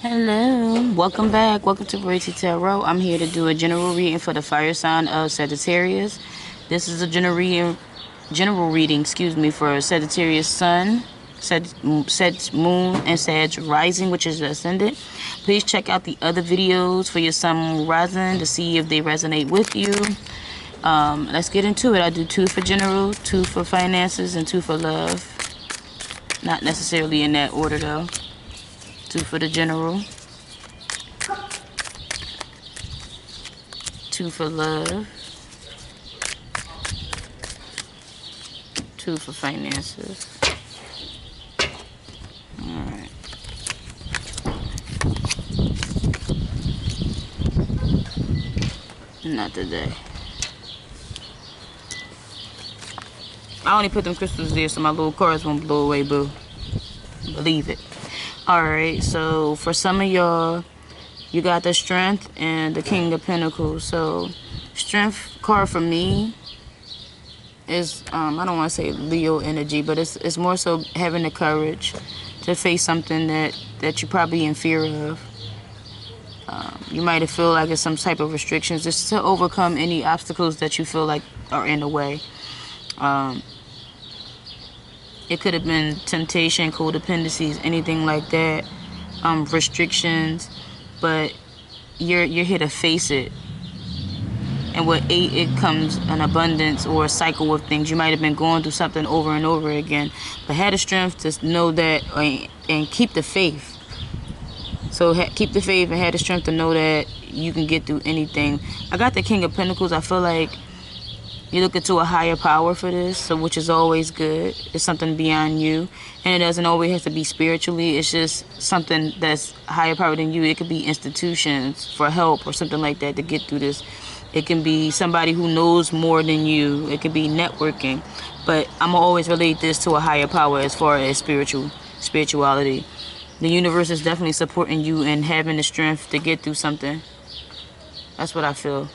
Hello, welcome back. Welcome to Variety Tarot. I'm here to do a general reading for the fire sign of Sagittarius. This is a general reading, for Sagittarius Sun, Sag Moon, and Sag Rising, which is the Ascendant. Please check out the other videos for your Sun, Moon, Rising to see if they resonate with you. Let's get into it. I do 2 for general, 2 for finances, and 2 for love. Not necessarily in that order though. 2 for the general, 2 for love, 2 for finances. Alright. Not today. I only put them crystals there so my little cards won't blow away, boo. Believe it. Alright, so for some of y'all, you got the Strength and the King of Pentacles. So, Strength card for me is, I don't want to say Leo energy, but it's more so having the courage to face something that you're probably in fear of. You might feel like it's some type of restrictions, just to overcome any obstacles that you feel like are in the way. It could have been temptation, codependencies, anything like that, restrictions, but you're here to face it. And with 8, it comes an abundance or a cycle of things. You might have been going through something over and over again, but had the strength to know that and keep the faith. So keep the faith and had the strength to know that you can get through anything. I got the King of Pentacles. I feel like you're looking to a higher power for this, so which is always good. It's something beyond you. And it doesn't always have to be spiritually. It's just something that's higher power than you. It could be institutions for help or something like that to get through this. It can be somebody who knows more than you. It could be networking. But I'm going to always relate this to a higher power as far as spirituality. The universe is definitely supporting you and having the strength to get through something. That's what I feel.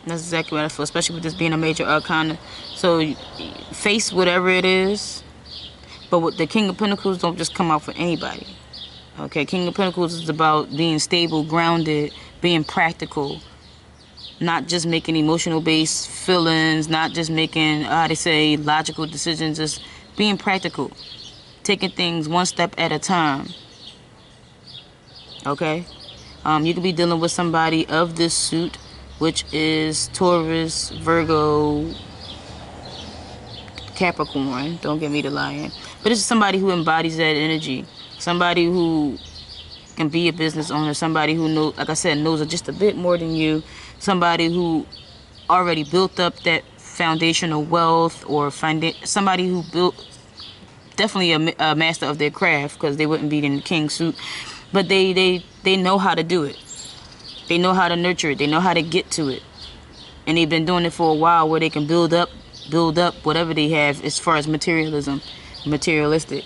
That's exactly what I feel, especially with this being a major arcana. So face whatever it is, but with the King of Pentacles, don't just come out for anybody. Okay, King of Pentacles is about being stable, grounded, being practical, not just making emotional based feelings, not just making, how they say, logical decisions, just being practical, taking things one step at a time. Okay, you could be dealing with somebody of this suit, which is Taurus, Virgo, Capricorn. Don't get me to lying. But it's somebody who embodies that energy. Somebody who can be a business owner. Somebody who knows, like I said, knows just a bit more than you. Somebody who already built up that foundational wealth, or somebody who built, definitely a master of their craft, because they wouldn't be in the king suit. But they know how to do it. They know how to nurture it. They know how to get to it. And they've been doing it for a while, where they can build up whatever they have as far as materialistic.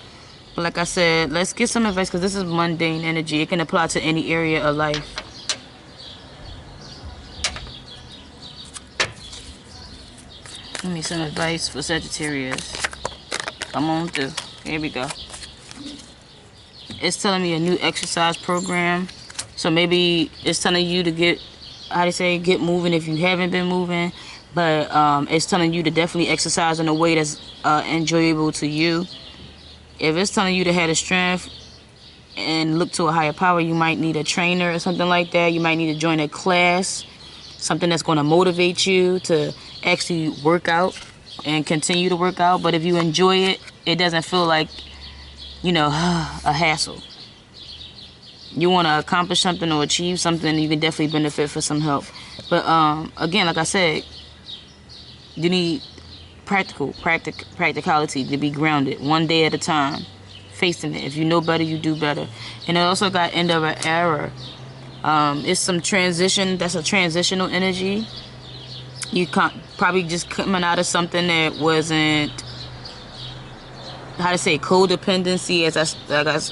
But like I said, let's get some advice, because this is mundane energy. It can apply to any area of life. Give me some advice for Sagittarius. Come on through. Here we go. It's telling me a new exercise program. So maybe it's telling you to get moving if you haven't been moving. But it's telling you to definitely exercise in a way that's enjoyable to you. If it's telling you to have the strength and look to a higher power, you might need a trainer or something like that. You might need to join a class, something that's going to motivate you to actually work out and continue to work out. But if you enjoy it, it doesn't feel like, a hassle. You want to accomplish something or achieve something, you can definitely benefit for some help. But again, like I said, you need practicality to be grounded, one day at a time, facing it. If you know better, you do better. And it also got end of an era. It's some transition. That's a transitional energy. You can't, probably just coming out of something that wasn't, codependency.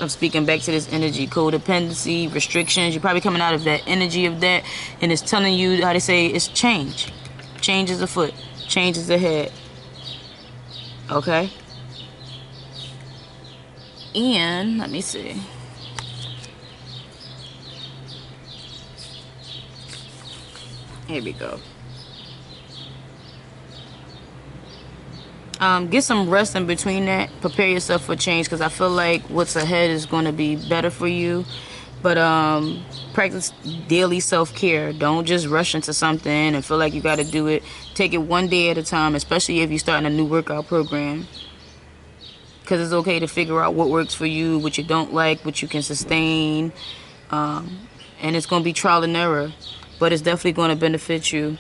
I'm speaking back to this energy, codependency, restrictions. You're probably coming out of that energy of that, and it's telling you, it's change. Change is afoot. Change is ahead. Okay? And let me see. Here we go. Get some rest in between that. Prepare yourself for change, because I feel like what's ahead is going to be better for you. But practice daily self-care. Don't just rush into something and feel like you got to do it. Take it one day at a time, especially if you're starting a new workout program. Because it's okay to figure out what works for you, what you don't like, what you can sustain. And it's going to be trial and error. But it's definitely going to benefit you.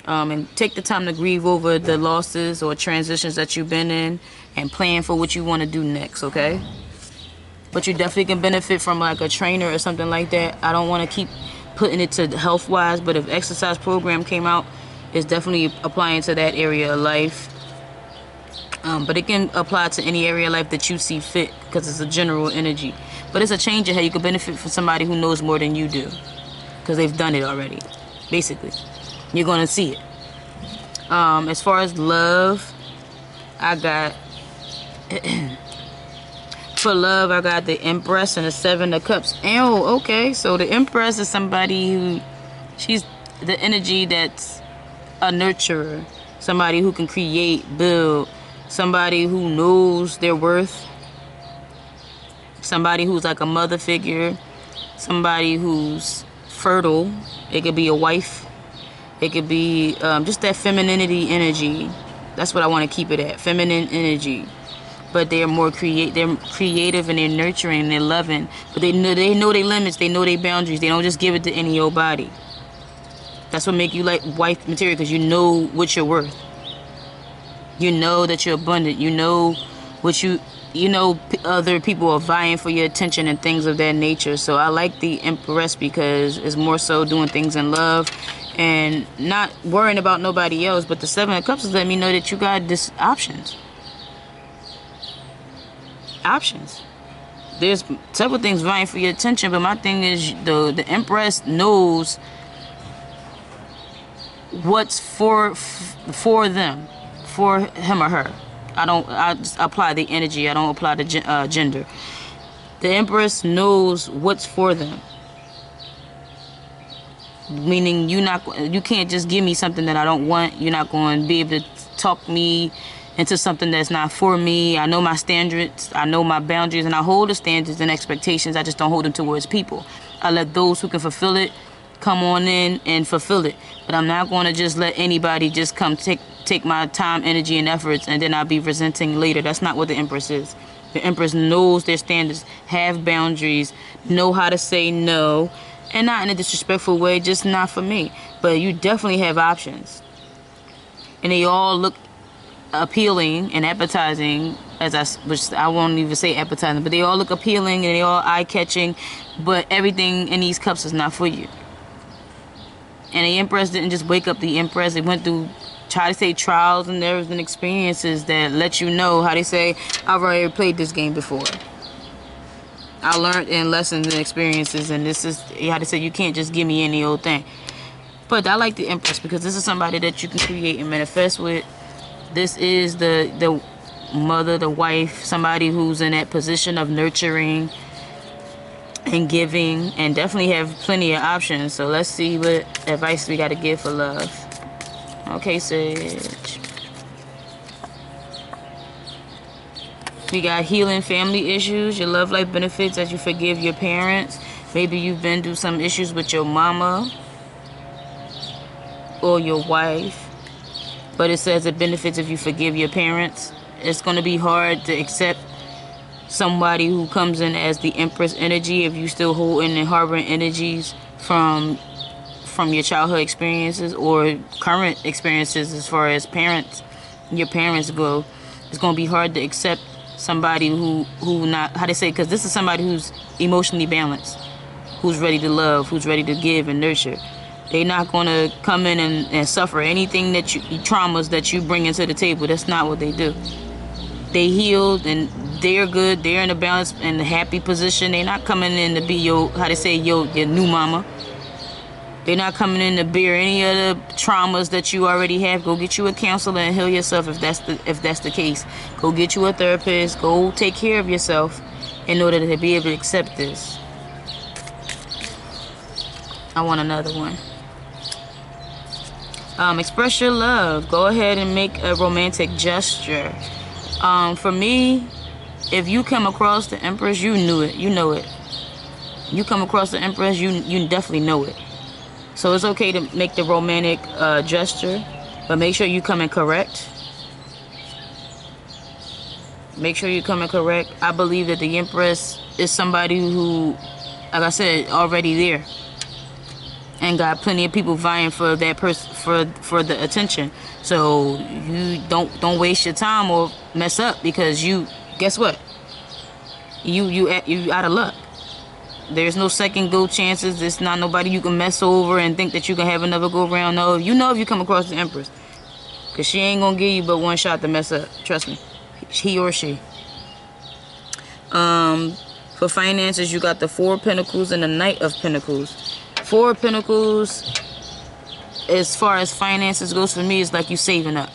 And take the time to grieve over the losses or transitions that you've been in and plan for what you want to do next, okay? But you definitely can benefit from like a trainer or something like that. I don't want to keep putting it to health-wise, but if exercise program came out, it's definitely applying to that area of life. But it can apply to any area of life that you see fit, because it's a general energy. But it's a change of how you can benefit from somebody who knows more than you do, because they've done it already, basically. You're going to see it. As far as love, I got... For love, I got the Empress and the Seven of Cups. Oh, okay. So the Empress is somebody who... She's the energy that's a nurturer. Somebody who can create, build. Somebody who knows their worth. Somebody who's like a mother figure. Somebody who's fertile. It could be a wife. It could be just that femininity energy. That's what I want to keep it at. Feminine energy. But they're more they're creative and they're nurturing and they're loving. But they know their limits. They know their boundaries. They don't just give it to any old body. That's what make you like wife material, because you know what you're worth. You know that you're abundant. You know what you know other people are vying for your attention and things of that nature. So I like the Empress because it's more so doing things in love and not worrying about nobody else. But the Seven of Cups is letting me know that you got this options. There's several things vying for your attention, but my thing is the Empress knows what's for them, for him or her. I just apply the energy. I don't apply the gender. The Empress knows what's for them. Meaning you can't just give me something that I don't want. You're not going to be able to talk me into something that's not for me. I know my standards. I know my boundaries, and I hold the standards and expectations. I just don't hold them towards people. I let those who can fulfill it come on in and fulfill it. But I'm not going to just let anybody just come take my time, energy, and efforts, and then I'll be resenting later. That's not what the Empress is. The Empress knows their standards, have boundaries, know how to say no, and not in a disrespectful way, just not for me. But you definitely have options. And they all look appealing and appetizing, which I won't even say appetizing, but they all look appealing and they all eye-catching, but everything in these cups is not for you. And the Empress didn't just wake up the Empress. They went through, try to say, trials and errors and experiences that let you know, how they say, I've already played this game before. I learned in lessons and experiences, and this is how they say, you can't just give me any old thing. But I like the Empress because this is somebody that you can create and manifest with. This is the mother, the wife, somebody who's in that position of nurturing and giving, and definitely have plenty of options. So let's see what advice we got to give for love. Okay, Sage. We got healing family issues, your love life benefits as you forgive your parents. Maybe you've been through some issues with your mama or your wife. But it says it benefits if you forgive your parents. It's going to be hard to accept somebody who comes in as the Empress energy if you still holding and harboring energies from your childhood experiences or current experiences as far as your parents go. It's going to be hard to accept somebody who not, how they say, because this is somebody who's emotionally balanced, who's ready to love, who's ready to give and nurture. They're not going to come in and suffer anything traumas that you bring into the table. That's not what they do. They healed and they're good. They're in a balanced and a happy position. They're not coming in to be your new mama. They're not coming in to bear any of the traumas that you already have. Go get you a counselor and heal yourself if that's the case. Go get you a therapist. Go take care of yourself in order to be able to accept this. I want another one. Express your love. Go ahead and make a romantic gesture. For me, if you come across the Empress, you knew it. You know it. You come across the Empress, you definitely know it. So it's okay to make the romantic gesture, but make sure you come in correct. Make sure you come in correct. I believe that the Empress is somebody who, like I said, already there, and got plenty of people vying for that person for the attention. So you don't waste your time or mess up, because you, guess what? You out of luck. There's no second go chances. There's not nobody you can mess over and think that you can have another go round. No, you know if you come across the Empress, because she ain't gonna give you but one shot to mess up. Trust me, he or she. For finances, you got the Four of Pentacles and the Knight of Pentacles. Four of Pentacles, as far as finances goes, for me, is like you saving up.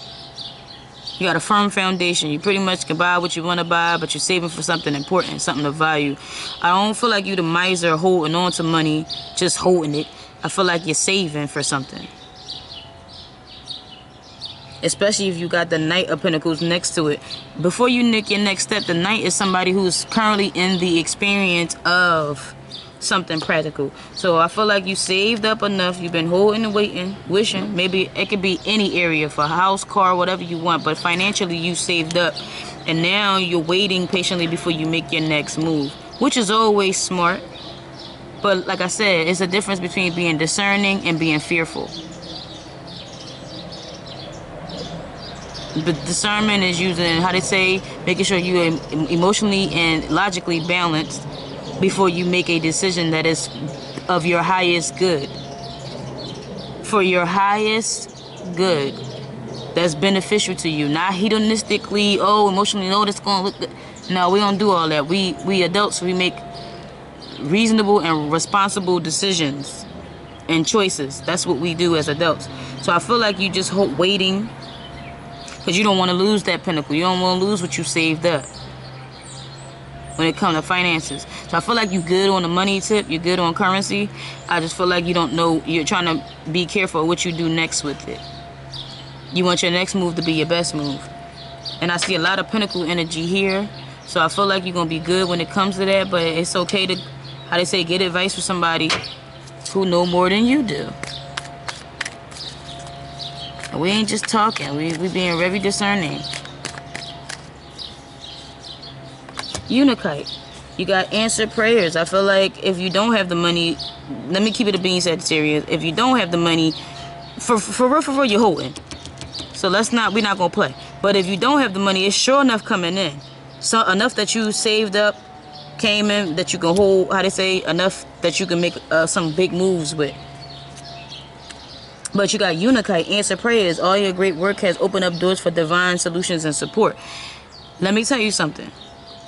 You got a firm foundation. You pretty much can buy what you want to buy, but you're saving for something important, something of value. I don't feel like you the miser holding on to money, just holding it. I feel like you're saving for something. Especially if you got the Knight of Pentacles next to it. Before you make your next step, the Knight is somebody who's currently in the experience of something practical. So I feel like you saved up enough. You've been holding and waiting, wishing. Maybe it could be any area, for house, car, whatever you want, but financially you saved up, and now you're waiting patiently before you make your next move, which is always smart. But like I said, it's a difference between being discerning and being fearful. But discernment is using, how they say, making sure you're emotionally and logically balanced before you make a decision that is of your highest good. For your highest good. That's beneficial to you. Not hedonistically, oh, emotionally, no, that's going to look good. No, we don't do all that. We adults, we make reasonable and responsible decisions and choices. That's what we do as adults. So I feel like you just waiting, because you don't want to lose that pinnacle. You don't want to lose what you saved up when it comes to finances. So I feel like you're good on the money tip. You're good on currency. I just feel like you don't know. You're trying to be careful what you do next with it. You want your next move to be your best move. And I see a lot of pinnacle energy here. So I feel like you're going to be good when it comes to that. But it's okay to, how they say, get advice from somebody who know more than you do. We ain't just talking. We being very discerning. Untitled. You got answered prayers. I feel like if you don't have the money, let me keep it a bean, Sagittarius. If you don't have the money, for real, you're holding. So we're not gonna play. But if you don't have the money, it's sure enough coming in. So enough that you saved up, came in, that you can hold, how they say, enough that you can make some big moves with. But you got Untitled, answer prayers. All your great work has opened up doors for divine solutions and support. Let me tell you something.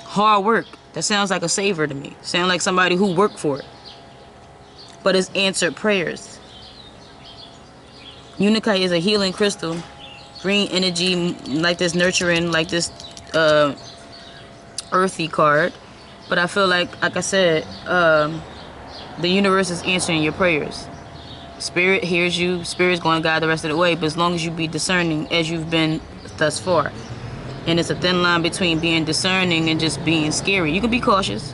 Hard work. That sounds like a saver to me. Sound like somebody who worked for it. But it's answered prayers. Untitled is a healing crystal. Green energy, like this nurturing, like this earthy card. But I feel like I said, the universe is answering your prayers. Spirit hears you. Spirit's going to guide the rest of the way. But as long as you be discerning as you've been thus far. And it's a thin line between being discerning and just being scary. You can be cautious.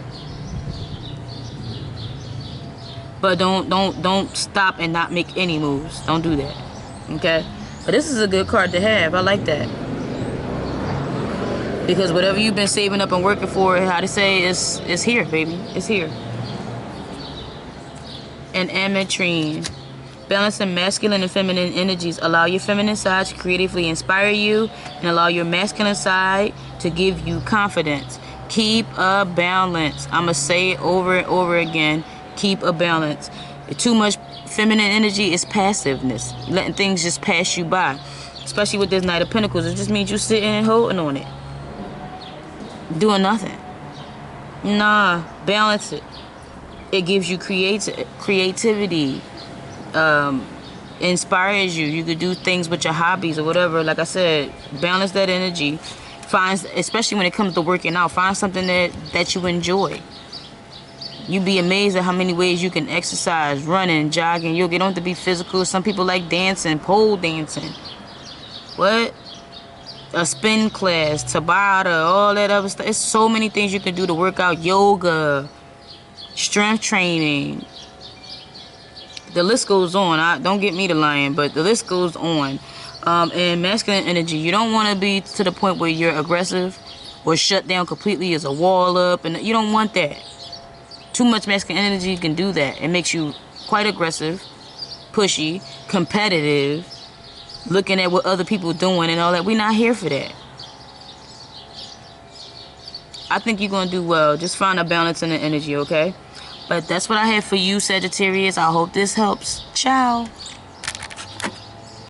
But don't stop and not make any moves. Don't do that. Okay? But this is a good card to have. I like that. Because whatever you've been saving up and working for, how to say, is here, baby. It's here. And ametrine. Balancing masculine and feminine energies. Allow your feminine side to creatively inspire you, and allow your masculine side to give you confidence. Keep a balance. I'm going to say it over and over again. Keep a balance. Too much feminine energy is passiveness. Letting things just pass you by. Especially with this Knight of Pentacles. It just means you sitting and holding on it. Doing nothing. Nah. Balance it. It gives you creativity. Inspires you. You could do things with your hobbies or whatever. Like I said, balance that energy. Find, especially when it comes to working out, find something that you enjoy. You'd be amazed at how many ways you can exercise, running, jogging. You'll get on to be physical. Some people like dancing, pole dancing. What? A spin class, Tabata, all that other stuff. It's so many things you can do to work out. Yoga, strength training. The list goes on. Don't get me to lying, but the list goes on. And masculine energy, you don't want to be to the point where you're aggressive or shut down completely as a wall up, and you don't want that. Too much masculine energy can do that. It makes you quite aggressive, pushy, competitive, looking at what other people are doing and all that. We're not here for that. I think you're going to do well. Just find a balance in the energy, okay? But that's what I have for you, Sagittarius. I hope this helps. Ciao.